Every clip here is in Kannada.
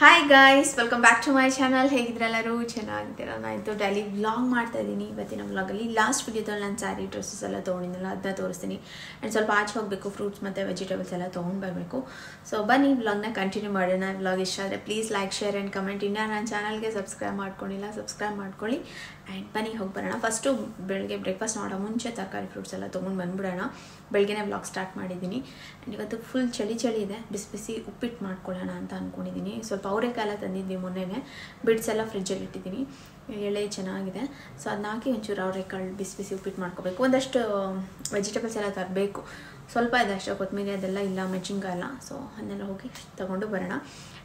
Hi guys, welcome back to my channel. ಹೇಗಿದ್ರೆಲ್ಲರೂ ಚೆನ್ನಾಗಿದ್ದೀರಾ? ನಾನು ಡೈಲಿ ವ್ಲಾಗ್ ಮಾಡ್ತಾ ಇದ್ದೀನಿ. ಇವತ್ತಿನ ವ್ಲಾಗಲ್ಲಿ ಲಾಸ್ಟ್ ವಿಡಿಯೋದಲ್ಲಿ ನಾನು ಸ್ಯಾರಿ ಡ್ರೆಸ್ಸಸ್ ಎಲ್ಲ ತೊಗೊಂಡಿದ್ದಲ್ಲ, ಅದನ್ನ ತೋರಿಸ್ತೀನಿ. ಆ್ಯಂಡ್ ಸ್ವಲ್ಪ ಆಚೆ ಹೋಗಬೇಕು, ಫ್ರೂಟ್ಸ್ ಮತ್ತು ವೆಜಿಟೇಬಲ್ಸ್ ಎಲ್ಲ ತೊಗೊಂಡು ಬರಬೇಕು. ಸೊ ಬನ್ನಿ ವ್ಲಾಗ್ನ ಕಂಟಿನ್ಯೂ ಮಾಡೋಣ. ವ್ಲಾಗ್ ಇಷ್ಟ ಆದರೆ please like, share and comment. ಇನ್ನೂ ನನ್ನ ಚಾನಲ್ಗೆ ಸಬ್ಸ್ಕ್ರೈಬ್ ಮಾಡ್ಕೊಂಡಿಲ್ಲ, ಸಬ್ಸ್ಕ್ರೈಬ್ ಮಾಡ್ಕೊಳ್ಳಿ. ಆ್ಯಂಡ್ ಬನ್ನಿ ಹೋಗಿ ಬರೋಣ. ಫಸ್ಟು ಬೆಳಗ್ಗೆ ಬ್ರೇಕ್ಫಾಸ್ಟ್ ಮಾಡೋ ಮುಂಚೆ ತರಕಾರಿ ಫ್ರೂಟ್ಸ್ ಎಲ್ಲ ತೊಗೊಂಡು ಬಂದುಬಿಡೋಣ. ಬೆಳಗ್ಗೆನೇ ವ್ಲಾಗ್ ಸ್ಟಾರ್ಟ್ ಮಾಡಿದ್ದೀನಿ. ಆ್ಯಂಡ್ ಇವತ್ತು ಫುಲ್ ಚಳಿ ಇದೆ. ಬಿಸಿ ಬಿಸಿ ಉಪ್ಪಿಟ್ಟು ಮಾಡ್ಕೊಳ್ಳೋಣ ಅಂತ ಅಂದ್ಕೊಂಡಿದ್ದೀನಿ. ಸ್ವಲ್ಪ ಅವರೆಕಾಯಿ ತಂದಿದ್ವಿ ಮೊನ್ನೆನೇ, ಬಿಡ್ಸ್ ಎಲ್ಲ ಫ್ರಿಜ್ಜಲ್ಲಿ ಇಟ್ಟಿದ್ದೀನಿ. ಎಳೆ ಚೆನ್ನಾಗಿದೆ. ಸೊ ಅದನ್ನ ಹಾಕಿ ಒಂಚೂರು ಅವರೆಕಾಳು ಬಿಸಿ ಬಿಸಿ ಉಪ್ಪಿಟ್ಟು ಮಾಡ್ಕೋಬೇಕು. ಒಂದಷ್ಟು ವೆಜಿಟೇಬಲ್ಸ್ ಎಲ್ಲ ತರಬೇಕು. ಸ್ವಲ್ಪ ಇದೆ ಅಷ್ಟೇ, ಕೊತ್ತಂಬರಿ ಅದೆಲ್ಲ ಇಲ್ಲ, ಮೆಣಸಿನ್ಕಾಯಿ ಎಲ್ಲ. ಸೊ ಅದನ್ನೆಲ್ಲ ಹೋಗಿ ತೊಗೊಂಡು ಬರೋಣ.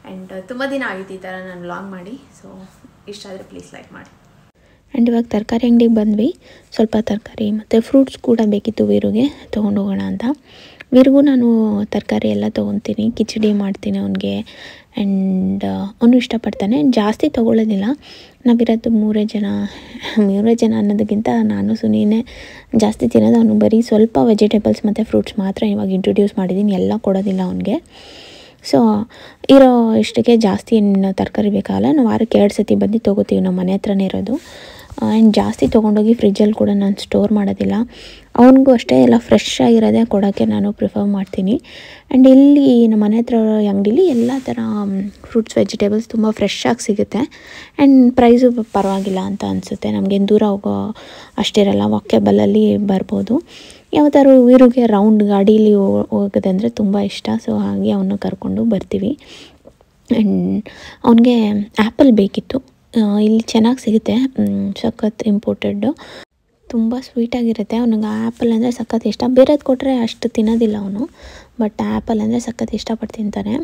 ಆ್ಯಂಡ್ ತುಂಬ ದಿನ ಆಗಿತ್ತು ಈ ಥರ ನಾನು ವ್ಲಾಗ್ ಮಾಡಿ. ಸೊ ಇಷ್ಟ ಆದರೆ ಪ್ಲೀಸ್ ಲೈಕ್ ಮಾಡಿ. ಆ್ಯಂಡ್ ಇವಾಗ ತರಕಾರಿ ಅಂಗಡಿಗೆ ಬಂದ್ವಿ. ಸ್ವಲ್ಪ ತರಕಾರಿ ಮತ್ತು ಫ್ರೂಟ್ಸ್ ಕೂಡ ಬೇಕಿತ್ತು ವೀರುಗೆ, ತೊಗೊಂಡು ಹೋಗೋಣ ಅಂತ. ವೀರಿಗೂ ನಾನು ತರಕಾರಿ ಎಲ್ಲ ತೊಗೊತೀನಿ, ಕಿಚಡಿ ಮಾಡ್ತೀನಿ ಅವನಿಗೆ. ಆ್ಯಂಡ್ ಅವನು ಇಷ್ಟಪಡ್ತಾನೆ. ಜಾಸ್ತಿ ತೊಗೊಳ್ಳೋದಿಲ್ಲ, ನಾವಿರೋದು ಮೂರೇ ಜನ ಅನ್ನೋದಕ್ಕಿಂತ ನಾನು ಸುನೀನೇ ಜಾಸ್ತಿ ತಿನ್ನೋದು. ಅವನು ಬರೀ ಸ್ವಲ್ಪ ವೆಜಿಟೇಬಲ್ಸ್ ಮತ್ತು ಫ್ರೂಟ್ಸ್ ಮಾತ್ರ ಇವಾಗ ಇಂಟ್ರೊಡ್ಯೂಸ್ ಮಾಡಿದ್ದೀನಿ, ಎಲ್ಲ ಕೊಡೋದಿಲ್ಲ ಅವನಿಗೆ. ಸೊ ಇರೋ ಇಷ್ಟಕ್ಕೆ ಜಾಸ್ತಿ ಏನು ತರಕಾರಿ ಬೇಕಾಗಲ್ಲ. ನಾವು ವಾರಕ್ಕೆ 2 ಸತಿ ಬಂದು ತೊಗೋತೀವಿ, ನಮ್ಮ ಮನೆ ಹತ್ರನೇ ಇರೋದು. ಆ್ಯಂಡ್ ಜಾಸ್ತಿ ತೊಗೊಂಡೋಗಿ ಫ್ರಿಜ್ಜಲ್ಲಿ ಕೂಡ ನಾನು ಸ್ಟೋರ್ ಮಾಡೋದಿಲ್ಲ. ಅವನಿಗೂ ಅಷ್ಟೇ ಎಲ್ಲ ಫ್ರೆಶ್ ಆಗಿರೋದೇ ಕೊಡೋಕ್ಕೆ ನಾನು ಪ್ರಿಫರ್ ಮಾಡ್ತೀನಿ. ಆ್ಯಂಡ್ ಇಲ್ಲಿ ನಮ್ಮ ಮನೆ ಹತ್ರ ಅಂಗಡೀಲಿ ಎಲ್ಲ ಥರ ಫ್ರೂಟ್ಸ್ ವೆಜಿಟೇಬಲ್ಸ್ ತುಂಬ ಫ್ರೆಶ್ ಆಗಿ ಸಿಗುತ್ತೆ. ಆ್ಯಂಡ್ ಪ್ರೈಸು ಪರವಾಗಿಲ್ಲ ಅಂತ ಅನಿಸುತ್ತೆ. ನಮಗೇನು ದೂರ ಹೋಗೋ ಅಷ್ಟಿರಲ್ಲ, ವಾಕೇಬಲಲ್ಲಿ ಬರ್ಬೋದು. ಯಾವತ್ತಾದ್ರು ವೀರುಗೆ ರೌಂಡ್ ಗಾಡೀಲಿ ಹೋಗೋದಂದರೆ ತುಂಬ ಇಷ್ಟ. ಸೊ ಹಾಗೆ ಅವನ್ನ ಕರ್ಕೊಂಡು ಬರ್ತೀವಿ. ಆ್ಯಂಡ್ ಅವನಿಗೆ ಆ್ಯಪಲ್ ಬೇಕಿತ್ತು. ಇಲ್ಲಿ ಚೆನ್ನಾಗಿ ಸಿಗುತ್ತೆ, ಸಖತ್ ಇಂಪೋರ್ಟೆಡ್ಡು, ತುಂಬ ಸ್ವೀಟಾಗಿರುತ್ತೆ. ಅವನಿಗೆ ಆ್ಯಪಲ್ ಅಂದರೆ ಸಖತ್ ಇಷ್ಟ. ಬೇರೆದು ಕೊಟ್ಟರೆ ಅಷ್ಟು ತಿನ್ನೋದಿಲ್ಲ ಅವನು, ಬಟ್ ಆ್ಯಪಲ್ ಅಂದರೆ ಸಖತ್ ಇಷ್ಟಪಟ್ಟು ತಿಂತಾನೆ.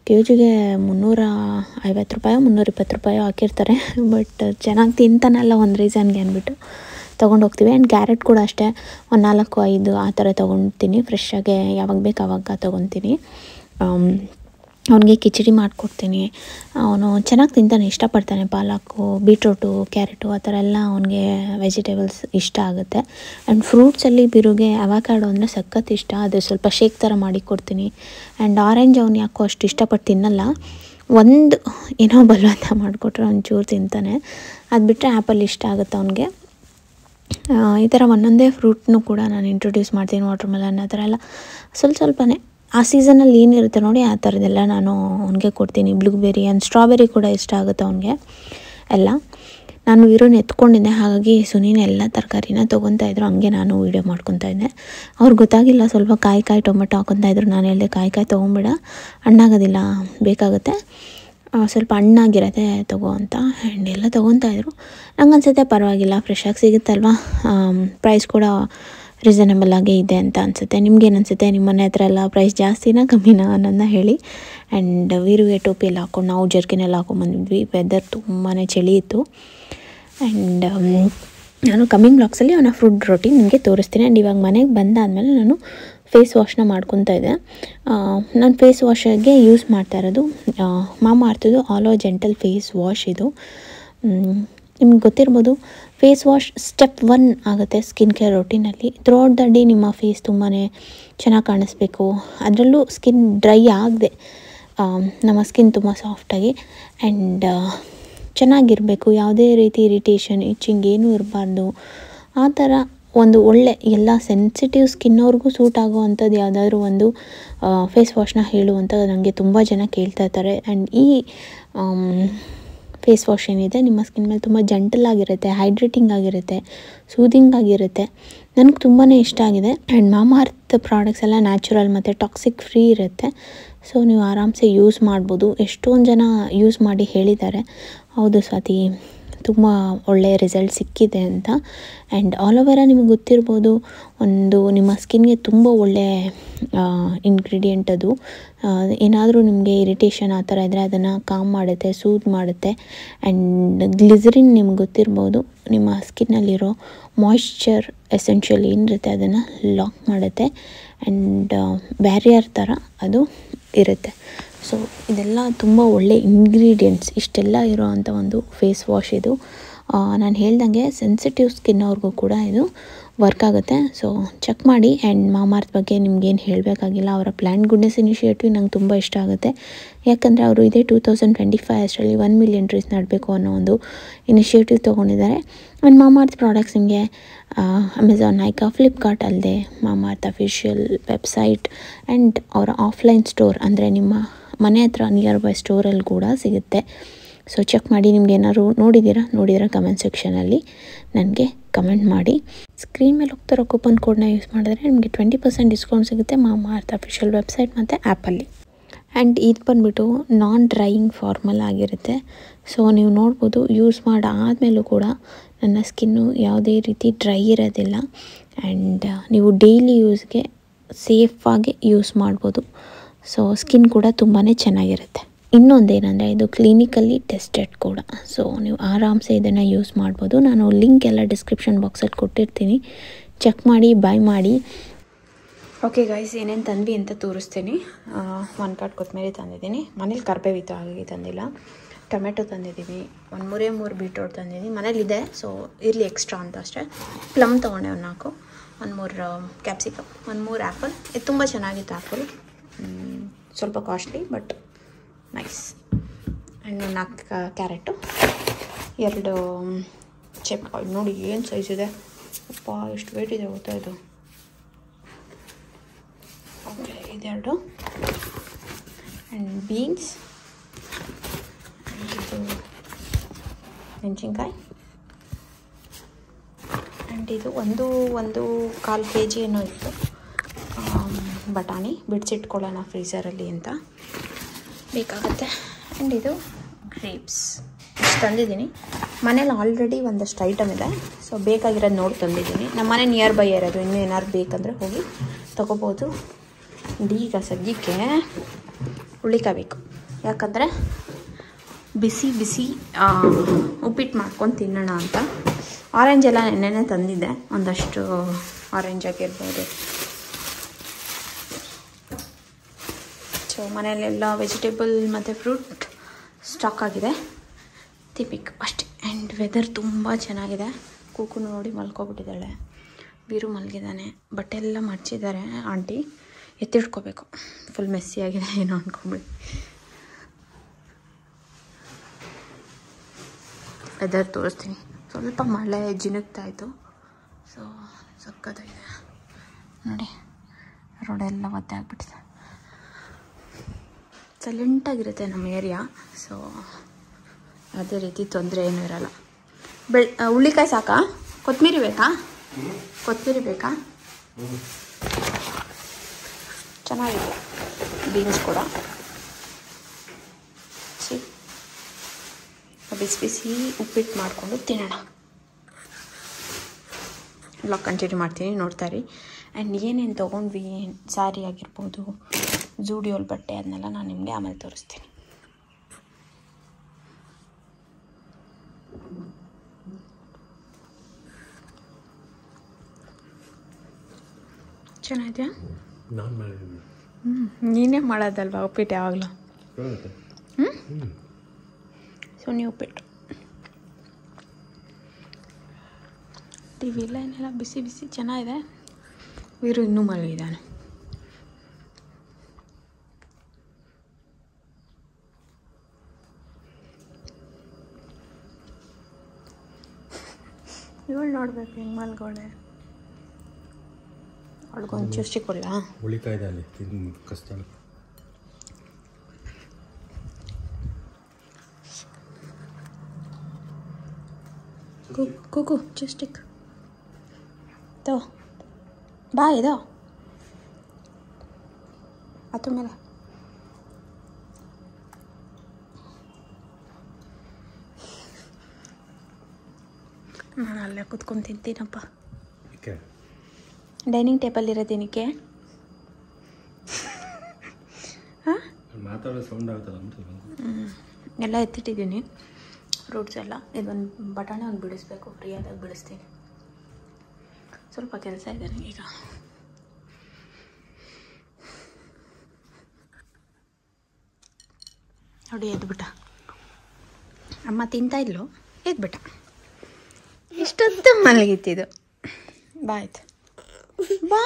ಕೆಜಿಗೆ 350 ರೂಪಾಯೋ 320 ರೂಪಾಯೋ ಹಾಕಿರ್ತಾರೆ. ಬಟ್ ಚೆನ್ನಾಗಿ ತಿಂತಾನಲ್ಲ ಒಂದು ರೀಸನ್ಗೆ ಅಂದ್ಬಿಟ್ಟು ತೊಗೊಂಡೋಗ್ತೀವಿ. ಆ್ಯಂಡ್ ಕ್ಯಾರೆಟ್ ಕೂಡ ಅಷ್ಟೇ, ಒಂದು 4-5 ಆ ಥರ ತೊಗೊತೀನಿ. ಫ್ರೆಶ್ಶಾಗೆ ಯಾವಾಗ ಬೇಕು ಆವಾಗ ತೊಗೊತೀನಿ. ಅವನಿಗೆ ಕಿಚಡಿ ಮಾಡಿಕೊಡ್ತೀನಿ. ಅವನು ಚೆನ್ನಾಗಿ ತಿಂತಾನೆ, ಇಷ್ಟಪಡ್ತಾನೆ. ಪಾಲಕ್ಕು, ಬೀಟ್ರೂಟು, ಕ್ಯಾರೆಟು ಆ ಥರ ಎಲ್ಲ ಅವನಿಗೆ ವೆಜಿಟೇಬಲ್ಸ್ ಇಷ್ಟ ಆಗುತ್ತೆ. ಆ್ಯಂಡ್ ಫ್ರೂಟ್ಸಲ್ಲಿ ಬಿರುಗೆ ಅವಕಾಡೋ ಅಂದರೆ ಸಖತ್ ಇಷ್ಟ. ಅದು ಸ್ವಲ್ಪ ಶೇಕ್ ಥರ ಮಾಡಿ ಕೊಡ್ತೀನಿ. ಆ್ಯಂಡ್ ಆರೆಂಜ್ ಅವನು ಯಾಕೋ ಅಷ್ಟು ಇಷ್ಟಪಟ್ಟು ತಿನ್ನಲ್ಲ. ಒಂದು ಏನೋ ಬಲವಂತ ಮಾಡಿಕೊಟ್ರೆ ಒಂಚೂರು ತಿಂತಾನೆ. ಅದು ಬಿಟ್ಟರೆ ಆ್ಯಪಲ್ ಇಷ್ಟ ಆಗುತ್ತೆ ಅವನಿಗೆ. ಈ ಥರ ಒಂದೊಂದೇ ಫ್ರೂಟ್ನೂ ಕೂಡ ನಾನು ಇಂಟ್ರೊಡ್ಯೂಸ್ ಮಾಡ್ತೀನಿ. ವಾಟರ್ ಮೆಲನ್ ಆ ಥರ ಎಲ್ಲ ಸ್ವಲ್ಪನೇ ಆ ಸೀಸನಲ್ಲಿ ಏನಿರುತ್ತೆ ನೋಡಿ ಆ ಥರದ್ದೆಲ್ಲ ನಾನು ಅವನಿಗೆ ಕೊಡ್ತೀನಿ. ಬ್ಲೂಬೆರಿ ಆ್ಯಂಡ್ ಸ್ಟ್ರಾಬೆರಿ ಕೂಡ ಇಷ್ಟ ಆಗುತ್ತೆ ಅವನಿಗೆ ಎಲ್ಲ. ನಾನು ವೀರೂನ ಎತ್ಕೊಂಡಿದ್ದೆ, ಹಾಗಾಗಿ ಸುನೀನ ಎಲ್ಲ ತರಕಾರಿನ ತೊಗೊತಾಯಿದ್ರು. ಹಂಗೆ ನಾನು ವೀಡಿಯೋ ಮಾಡ್ಕೊತಾಯಿದ್ದೆ. ಅವ್ರಿಗೆ ಗೊತ್ತಾಗಿಲ್ಲ, ಸ್ವಲ್ಪ ಕಾಯಿ ಟೊಮೆಟೊ ಹಾಕೊತಾಯಿದ್ರು. ನಾನು ಹೇಳಿದೆ ಕಾಯಿ ತೊಗೊಂಬೇಡ, ಹಣ್ಣಾಗೋದಿಲ್ಲ, ಬೇಕಾಗುತ್ತೆ, ಸ್ವಲ್ಪ ಹಣ್ಣಾಗಿರತ್ತೆ ತೊಗೋ ಅಂತ. ಆ್ಯಂಡ್ ಎಲ್ಲ ತೊಗೊತಾಯಿದ್ರು. ನಂಗೆ ಅನಿಸುತ್ತೆ ಪರವಾಗಿಲ್ಲ, ಫ್ರೆಶ್ಶಾಗಿ ಸಿಗುತ್ತಲ್ವ, ಪ್ರೈಸ್ ಕೂಡ ರೀಸನೇಬಲ್ ಆಗೇ ಇದೆ ಅಂತ ಅನಿಸುತ್ತೆ. ನಿಮ್ಗೇನು ಅನಿಸುತ್ತೆ? ನಿಮ್ಮ ಮನೆ ಹತ್ರ ಎಲ್ಲ ಪ್ರೈಸ್ ಜಾಸ್ತಿನಾ ಕಮ್ಮಿನಾ ಅನ್ನೋದನ್ನ ಹೇಳಿ. ಆ್ಯಂಡ್ ವೀರುಗೆ ಟೋಪಿ ಎಲ್ಲ ಹಾಕ್ಕೊಂಡು ನಾವು ಜರ್ಕಿನೆಲ್ಲ ಹಾಕೊಂಡ್ಬಂದಿದ್ವಿ. ವೆದರ್ ತುಂಬಾ ಚಳಿ ಇತ್ತು. ಆ್ಯಂಡ್ ನಾನು ಕಮ್ಮಿಂಗ್ ಬ್ಲಾಗ್ಸಲ್ಲಿ ಅವನ ಫುಡ್ ರೊಟೀನ್ ನಿಮಗೆ ತೋರಿಸ್ತೀನಿ. ಆ್ಯಂಡ್ ಇವಾಗ ಮನೆಗೆ ಬಂದಾದಮೇಲೆ ನಾನು ಫೇಸ್ ವಾಶ್ನ ಮಾಡ್ಕೊತಾ ಇದ್ದೆ. ನಾನು ಫೇಸ್ ವಾಶಾಗೆ ಯೂಸ್ ಮಾಡ್ತಾ ಇರೋದು ಮಾಮಾ ಅರ್ಥದ್ದು ಆಲೋ ಜೆಂಟಲ್ ಫೇಸ್ ವಾಶ್. ಇದು ನಿಮ್ಗೆ ಗೊತ್ತಿರ್ಬೋದು, ಫೇಸ್ ವಾಶ್ ಸ್ಟೆಪ್ 1 ಆಗುತ್ತೆ ಸ್ಕಿನ್ ಕೇರ್ ರೊಟೀನಲ್ಲಿ. ಥ್ರೂಔಟ್ ದ ಡೇ ನಿಮ್ಮ ಫೇಸ್ ತುಂಬಾ ಚೆನ್ನಾಗಿ ಕಾಣಿಸ್ಬೇಕು. ಅದರಲ್ಲೂ ಸ್ಕಿನ್ ಡ್ರೈ ಆಗದೆ ನಮ್ಮ ಸ್ಕಿನ್ ತುಂಬ ಸಾಫ್ಟಾಗಿ ಆ್ಯಂಡ್ ಚೆನ್ನಾಗಿರಬೇಕು. ಯಾವುದೇ ರೀತಿ ಇರಿಟೇಷನ್, ಇಚ್ಚಿಂಗ್ ಏನೂ ಇರಬಾರ್ದು. ಆ ಥರ ಒಂದು ಒಳ್ಳೆ ಎಲ್ಲ ಸೆನ್ಸಿಟಿವ್ ಸ್ಕಿನ್ನವ್ರಿಗೂ ಸೂಟ್ ಆಗೋ ಅಂಥದ್ದು ಯಾವುದಾದ್ರೂ ಒಂದು ಫೇಸ್ ವಾಶ್ನ ಹೇಳುವಂಥದ್ದು ನನಗೆ ತುಂಬ ಜನ ಕೇಳ್ತಾ ಇರ್ತಾರೆ. ಆ್ಯಂಡ್ ಈ ಫೇಸ್ ವಾಶ್ ಏನಿದೆ ನಿಮ್ಮ ಸ್ಕಿನ್ ಮೇಲೆ ತುಂಬ ಜೆಂಟಲ್ ಆಗಿರುತ್ತೆ, ಹೈಡ್ರೇಟಿಂಗ್ ಆಗಿರುತ್ತೆ, ಸೂದಿಂಗ್ ಆಗಿರುತ್ತೆ. ನನಗೆ ತುಂಬಾ ಇಷ್ಟ ಆಗಿದೆ. ಆ್ಯಂಡ್ ಮಾಮಾ ಅರ್ತ್ ಪ್ರಾಡಕ್ಟ್ಸ್ ಎಲ್ಲ ನ್ಯಾಚುರಲ್ ಮತ್ತು ಟಾಕ್ಸಿಕ್ ಫ್ರೀ ಇರುತ್ತೆ. ಸೊ ನೀವು ಆರಾಮ್ಸೆ ಯೂಸ್ ಮಾಡ್ಬೋದು. ಎಷ್ಟೊಂದು ಜನ ಯೂಸ್ ಮಾಡಿ ಹೇಳಿದ್ದಾರೆ, ಹೌದು ಸ್ವಾತಿ ತುಂಬ ಒಳ್ಳೆಯ ರಿಸಲ್ಟ್ ಸಿಕ್ಕಿದೆ ಅಂತ. ಆ್ಯಂಡ್ ಆಲೋವೆರಾ ನಿಮಗೆ ಗೊತ್ತಿರ್ಬೋದು, ಒಂದು ನಿಮ್ಮ ಸ್ಕಿನ್ಗೆ ತುಂಬ ಒಳ್ಳೆಯ ಇಂಗ್ರೀಡಿಯೆಂಟ್ ಅದು. ಏನಾದರೂ ನಿಮಗೆ ಇರಿಟೇಷನ್ ಆ ಥರ ಇದ್ದರೆ ಅದನ್ನು ಕಾಮ್ ಮಾಡುತ್ತೆ, ಸೂದ್ ಮಾಡುತ್ತೆ. ಆ್ಯಂಡ್ ಗ್ಲಿಸರಿನ್ ನಿಮ್ಗೆ ಗೊತ್ತಿರ್ಬೋದು, ನಿಮ್ಮ ಸ್ಕಿನ್ನಲ್ಲಿರೋ ಮಾಯ್ಶ್ಚರ್ ಎಸೆನ್ಷಿಯಲ್ ಏನಿರುತ್ತೆ ಅದನ್ನು ಲಾಕ್ ಮಾಡುತ್ತೆ. ಆ್ಯಂಡ್ ಬ್ಯಾರಿಯರ್ ಥರ ಅದು ಇರುತ್ತೆ. ಸೊ ಇದೆಲ್ಲ ತುಂಬ ಒಳ್ಳೆ ಇಂಗ್ರೀಡಿಯೆಂಟ್ಸ್, ಇಷ್ಟೆಲ್ಲ ಇರೋ ಅಂಥ ಒಂದು ಫೇಸ್ ವಾಶ್ ಇದು. ನಾನು ಹೇಳ್ದಂಗೆ ಸೆನ್ಸಿಟಿವ್ ಸ್ಕಿನ್ ಅವ್ರಿಗೂ ಕೂಡ ಇದು ವರ್ಕ್ ಆಗುತ್ತೆ. ಸೊ ಚೆಕ್ ಮಾಡಿ. ಆ್ಯಂಡ್ ಮಾಮಾರ್ತ್ ಬಗ್ಗೆ ನಿಮ್ಗೇನು ಹೇಳಬೇಕಾಗಿಲ್ಲ. ಅವರ ಪ್ಲ್ಯಾಂಟ್ ಗುಡ್ನೆಸ್ ಇನಿಷಿಯೇಟಿವ್ ನಂಗೆ ತುಂಬ ಇಷ್ಟ ಆಗುತ್ತೆ. ಯಾಕಂದರೆ ಅವರು ಇದೇ 2025 ಅಷ್ಟರಲ್ಲಿ 1 ಮಿಲಿಯನ್ ಟ್ರೀಸ್ ನೆಡಬೇಕು ಅನ್ನೋ ಒಂದು ಇನಿಷಿಯೇಟಿವ್ ತೊಗೊಂಡಿದ್ದಾರೆ. ಆ್ಯಂಡ್ ಮಾಮಾರ್ತ್ ಪ್ರಾಡಕ್ಟ್ಸ್ ನಿಮಗೆ ಅಮೆಝಾನ್, ನೈಕಾ, ಫ್ಲಿಪ್ಕಾರ್ಟ್ ಅಲ್ಲದೆ ಮಾಮಾರ್ತ್ ಅಫಿಷಿಯಲ್ ವೆಬ್ಸೈಟ್ ಆ್ಯಂಡ್ ಅವರ ಆಫ್ಲೈನ್ ಸ್ಟೋರ್ ಅಂದರೆ ನಿಮ್ಮ ಮನೆ ಹತ್ರ ನಿಯರ್ ಬೈ ಸ್ಟೋರಲ್ಲಿ ಕೂಡ ಸಿಗುತ್ತೆ. ಸೊ ಚೆಕ್ ಮಾಡಿ. ನಿಮ್ಗೆ ಏನಾದ್ರು ನೋಡಿದ್ದೀರಾ ಕಮೆಂಟ್ ಸೆಕ್ಷನಲ್ಲಿ ನನಗೆ ಕಮೆಂಟ್ ಮಾಡಿ. ಸ್ಕ್ರೀನ್ ಮೇಲೆ ಹೋಗ್ತಾರೋ ಕೂಪನ್ ಕೋಡ್ನ ಯೂಸ್ ಮಾಡಿದ್ರೆ ನಿಮಗೆ 20% ಡಿಸ್ಕೌಂಟ್ ಸಿಗುತ್ತೆ ಮಾಮಾರ್ತ್ ಅಫಿಷಿಯಲ್ ವೆಬ್ಸೈಟ್ ಮತ್ತು ಆ್ಯಪಲ್ಲಿ. ಆ್ಯಂಡ್ ಇದು ಬಂದುಬಿಟ್ಟು ನಾನ್ ಡ್ರೈಯಿಂಗ್ ಫಾರ್ಮಲ್ ಆಗಿರುತ್ತೆ. ಸೊ ನೀವು ನೋಡ್ಬೋದು, ಯೂಸ್ ಮಾಡಾದಮೇಲೂ ಕೂಡ ನನ್ನ ಸ್ಕಿನ್ನು ಯಾವುದೇ ರೀತಿ ಡ್ರೈ ಇರೋದಿಲ್ಲ. ಆ್ಯಂಡ್ ನೀವು ಡೈಲಿ ಯೂಸ್ಗೆ ಸೇಫಾಗಿ ಯೂಸ್ ಮಾಡ್ಬೋದು. ಸೊ ಸ್ಕಿನ್ ಕೂಡ ತುಂಬಾ ಚೆನ್ನಾಗಿರುತ್ತೆ. ಇನ್ನೊಂದೇನೆಂದರೆ ಇದು ಕ್ಲಿನಿಕಲ್ಲಿ ಟೆಸ್ಟೆಡ್ ಕೂಡ. ಸೊ ನೀವು ಆರಾಮ್ಸೆ ಇದನ್ನು ಯೂಸ್ ಮಾಡ್ಬೋದು. ನಾನು ಲಿಂಕ್ ಎಲ್ಲ ಡಿಸ್ಕ್ರಿಪ್ಷನ್ ಬಾಕ್ಸಲ್ಲಿ ಕೊಟ್ಟಿರ್ತೀನಿ, ಚೆಕ್ ಮಾಡಿ, ಬೈ ಮಾಡಿ. ಓಕೆ ಗೈಸ್, ಏನೇನು ತಂದ್ವಿ ಅಂತ ತೋರಿಸ್ತೀನಿ. 1 ಕಟ್ ಕೊತ್ತಂಬರಿ ತಂದಿದ್ದೀನಿ. ಮನೇಲಿ ಕರ್ಬೇವಿತ್ತು, ಹಾಗಾಗಿ ತಂದಿಲ್ಲ. ಟೊಮೆಟೊ ತಂದಿದ್ದೀವಿ. 3 ಬೀಟ್ರೋಟ್ ತಂದಿದ್ದೀನಿ. ಮನೇಲಿದೆ, ಸೊ ಇರಲಿ ಎಕ್ಸ್ಟ್ರಾ ಅಂತ ಅಷ್ಟೇ. ಪ್ಲಮ್ ತೊಗೊಂಡೆ 4, 3 ಕ್ಯಾಪ್ಸಿಕಮ್, 3 ಆ್ಯಪಲ್. ಇದು ತುಂಬ ಚೆನ್ನಾಗಿತ್ತು ಆ್ಯಪಲ್. ಸ್ವಲ್ಪ costly but nice. And 4 carrot, 2 ಚೆಪ್ಕಾಯಿ. ನೋಡಿ ಏನು ಸೈಜ್ ಇದೆ, ಅಪ್ಪ ಎಷ್ಟು ವೇಟ್ ಇದೆ ಗೊತ್ತಾ ಇದು. ಓಕೆ, ಇದೆರಡು. ಆ್ಯಂಡ್ ಬೀನ್ಸ್, ಇದು ಮೆಣಸಿನ್ಕಾಯಿ. ಆ್ಯಂಡ್ ಇದು ಒಂದು 1.25 kg ಏನೋ ಇತ್ತು ಬಟಾಣಿ. ಬಿಡಿಸಿಟ್ಕೊಳ್ಳೋಣ ಫ್ರೀಝರಲ್ಲಿ ಅಂತ ಬೇಕಾಗುತ್ತೆ. ಆ್ಯಂಡ್ ಇದು ಗ್ರೇಪ್ಸ್ ಇಷ್ಟು ತಂದಿದ್ದೀನಿ. ಮನೇಲಿ ಆಲ್ರೆಡಿ ಒಂದಷ್ಟು ಐಟಮ್ ಇದೆ, ಸೊ ಬೇಕಾಗಿರೋದು ನೋಡಿ ತಂದಿದ್ದೀನಿ. ನಮ್ಮ ಮನೆ ನಿಯರ್ ಬೈ ಇರೋದು, ಇನ್ನೂ ಏನಾದ್ರು ಬೇಕಂದರೆ ಹೋಗಿ ತೊಗೋಬೋದು. ಈಗ ಸದ್ಯಕ್ಕೆ ಹುಳಿಕಾಯಿ ಬೇಕು, ಯಾಕಂದರೆ ಬಿಸಿ ಬಿಸಿ ಉಪ್ಪಿಟ್ಟು ಮಾಡ್ಕೊಂಡು ತಿನ್ನೋಣ ಅಂತ. ಆರೆಂಜ್ ಎಲ್ಲ ನೆನ್ನೆನೇ ತಂದಿದ್ದೆ, ಒಂದಷ್ಟು ಆರೆಂಜ್ ಆಗಿರ್ಬೋದು. ಸೊ ಮನೆಯಲ್ಲೆಲ್ಲ ವೆಜಿಟೇಬಲ್ ಮತ್ತು ಫ್ರೂಟ್ ಸ್ಟಾಕ್ ಆಗಿದೆ. ತಿಪಿಕ್ ಅಷ್ಟೇ. ಆ್ಯಂಡ್ ವೆದರ್ ತುಂಬ ಚೆನ್ನಾಗಿದೆ. ಕೂಕು ನೋಡಿ ಮಲ್ಕೊಬಿಟ್ಟಿದ್ದಾಳೆ, ಬೀರು ಮಲಗಿದ್ದಾನೆ. ಬಟ್ಟೆ ಎಲ್ಲ ಮಡ್ಚಿದ್ದಾರೆ ಆಂಟಿ, ಎತ್ತಿಡ್ಕೋಬೇಕು. ಫುಲ್ ಮೆಸ್ಸಿ ಆಗಿದೆ ಏನೋ ಅಂದ್ಕೊಂಬಿಡಿ. ವೆದರ್ ತೋರಿಸ್ತೀನಿ. ಸ್ವಲ್ಪ ಮಳೆ ಜಿನುಗ್ತಾಯಿತ್ತು, ಸೊ ಸಕ್ಕತ್ತಾಗಿದೆ ನೋಡಿ. ರೋಡೆಲ್ಲ ಒದ್ದೆ ಆಗಿಬಿಟ್ಟಿದೆ. ಸೈಲೆಂಟಾಗಿರುತ್ತೆ ನಮ್ಮ ಏರಿಯಾ, ಸೊ ಅದೇ ರೀತಿ ತೊಂದರೆ ಏನೂ ಇರಲ್ಲ. ಹುಳ್ಳಿಕಾಯಿ ಸಾಕಾ? ಕೊತ್ತಂಬರಿ ಬೇಕಾ? ಕೊತ್ತಂಬರಿ ಬೇಕಾ? ಚೆನ್ನಾಗಿದೆ. ಬೀನ್ಸ್ ಕೂಡ ಬಿಸಿ ಬಿಸಿ ಉಪ್ಪಿಟ್ಟು ಮಾಡಿಕೊಂಡು ತಿನ್ನೋಣ. ಬ್ಲಾಗ್ ಕಂಟಿನ್ಯೂ ಮಾಡ್ತೀನಿ, ನೋಡ್ತಾ ಇರಿ. ಆ್ಯಂಡ್ ಏನೇನು ತೊಗೊಂಡ್ವಿ, ಸ್ಯಾರಿ ಆಗಿರ್ಬೋದು, ಜೂಡಿಯೋಲ್ ಬಟ್ಟೆ, ಅದನ್ನೆಲ್ಲ ನಾನು ನಿಮಗೆ ಆಮೇಲೆ ತೋರಿಸ್ತೀನಿ. ಚೆನ್ನಾಗಿದೆಯಾ? ನೀನೇ ಮಾಡೋದಲ್ವಾ ಉಪ್ಪಿಟ್ಟು ಯಾವಾಗಲೂ? ಸೊನ್ನೆ ಉಪ್ಪಿಟ್ಟು. ಟಿವಿ ಇಲ್ಲ ಏನೆಲ್ಲ ಬಿಸಿ ಬಿಸಿ ಚೆನ್ನಾಗಿದೆ. ವೀರು ಇನ್ನೂ ಮಲಗಿದ್ದಾನೆ. ಇವಳು ನೋಡ್ಬೇಕು ಹೆಂಗೆ ಮಲ್ಗೋಳೆ. ಅವಳಿಗೊಂದು ಚುಷ್ಟಿ ಕೊಡ್ಲ? ಹುಳಿಕಾಯ್ದಲ್ಲಿ ಕಸ್ತಾಳೆ. ಕೂಕು ಚುಸ್ಟಿಕ್ ತೋ ಬಾ. ಇದೋ ಆತು ಮೇಲೆ. ನಾನು ಅಲ್ಲೇ ಕೂತ್ಕೊಂಡು ತಿಂತೀನಪ್ಪ. Dining table ಇರೋದೇನಕ್ಕೆ? ಹಾಂ, ಮಾತಾಡೋ ಸೌಂಡ್ ಆಗುತ್ತಲ್ಲ. ಎಲ್ಲ ಎತ್ತಿಟ್ಟಿದ್ದೀನಿ ಫ್ರೂಟ್ಸ್ ಎಲ್ಲ. ಇದೊಂದು ಬಟಾಣಿ ಒಂದು ಬಿಡಿಸ್ಬೇಕು, ಫ್ರೀಯಾದಾಗ ಬಿಡಿಸ್ತೀನಿ. ಸ್ವಲ್ಪ ಕೆಲಸ ಇದೆ ನನಗೀಗ. ನೋಡಿ ಎದ್ಬಿಟ್ಟ. ಅಮ್ಮ ತಿಂತಾಯಿದ್ಲು, ಎದ್ಬಿಟ್ಟ. ಇಷ್ಟೊತ್ತು ಮಲಗಿತ್ತಿದ್ದು. ಬಾ ಆಯ್ತು, ಬಾ.